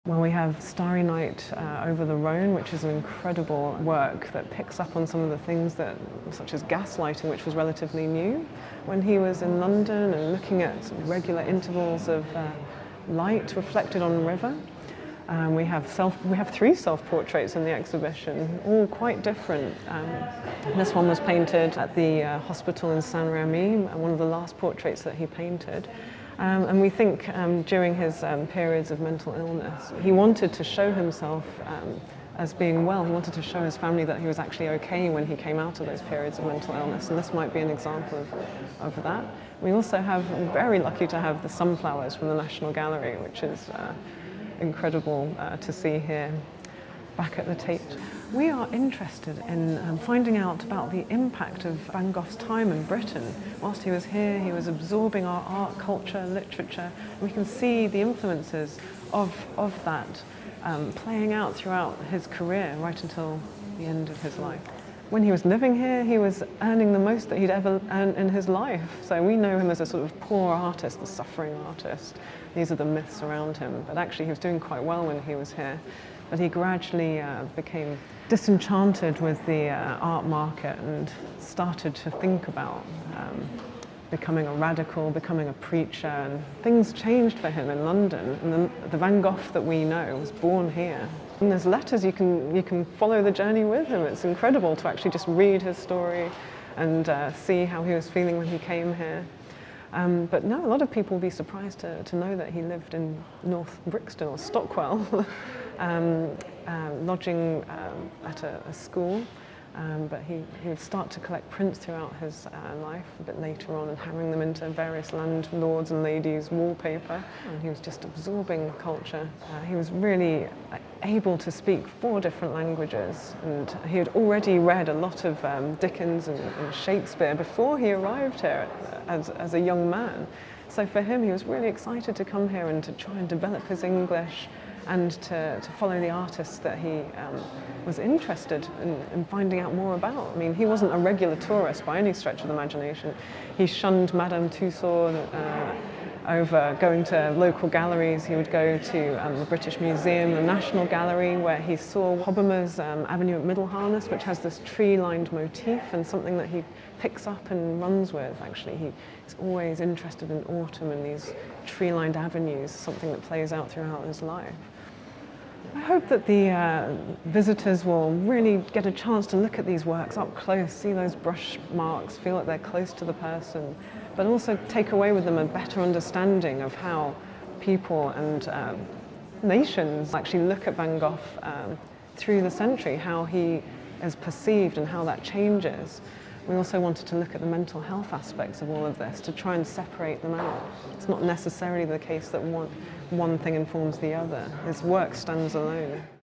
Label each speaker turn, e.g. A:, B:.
A: Well, we have Starry Night over the Rhone, which is an incredible work that picks up on some of the things that, such as gaslighting, which was relatively new. When he was in London and looking at regular intervals of light reflected on the river. We have three self-portraits in the exhibition, all quite different. This one was painted at the hospital in Saint-Rémy, one of the last portraits that he painted. And we think during his periods of mental illness, he wanted to show himself as being well. He wanted to show his family that he was actually okay when he came out of those periods of mental illness, and this might be an example of that. We also have, very lucky to have the sunflowers from the National Gallery, which is incredible to see here back at the Tate. We are interested in finding out about the impact of Van Gogh's time in Britain. Whilst he was here, he was absorbing our art, culture, literature. We can see the influences of that playing out throughout his career, right until the end of his life. When he was living here, he was earning the most that he'd ever earned in his life. So we know him as a sort of poor artist, the suffering artist. These are the myths around him. But actually, he was doing quite well when he was here. But he gradually became disenchanted with the art market and started to think about becoming a radical, becoming a preacher. And things changed for him in London. And the Van Gogh that we know was born here. And there's letters you can follow the journey with him. It's incredible to actually just read his story and see how he was feeling when he came here. But no, a lot of people will be surprised to know that he lived in North Brixton or Stockwell, lodging at a school. But he would start to collect prints throughout his life a bit later on and hammering them into various landlords and ladies' wallpaper. And he was just absorbing culture. He was really able to speak 4 different languages, and he had already read a lot of Dickens and Shakespeare before he arrived here as a young man. So for him, he was really excited to come here and to try and develop his English and to follow the artists that he was interested in finding out more about. I mean, he wasn't a regular tourist by any stretch of the imagination. He shunned Madame Tussauds over going to local galleries. He would go to the British Museum, the National Gallery, where he saw Hobbema's Avenue at Middleharness, which has this tree-lined motif, and something that he picks up and runs with. Actually, he's always interested in autumn and these tree-lined avenues, something that plays out throughout his life. I hope that the visitors will really get a chance to look at these works up close, see those brush marks, feel that they're close to the person, but also take away with them a better understanding of how people and nations actually look at Van Gogh through the century, how he is perceived and how that changes. We also wanted to look at the mental health aspects of all of this, to try and separate them out. It's not necessarily the case that one thing informs the other. His work stands alone.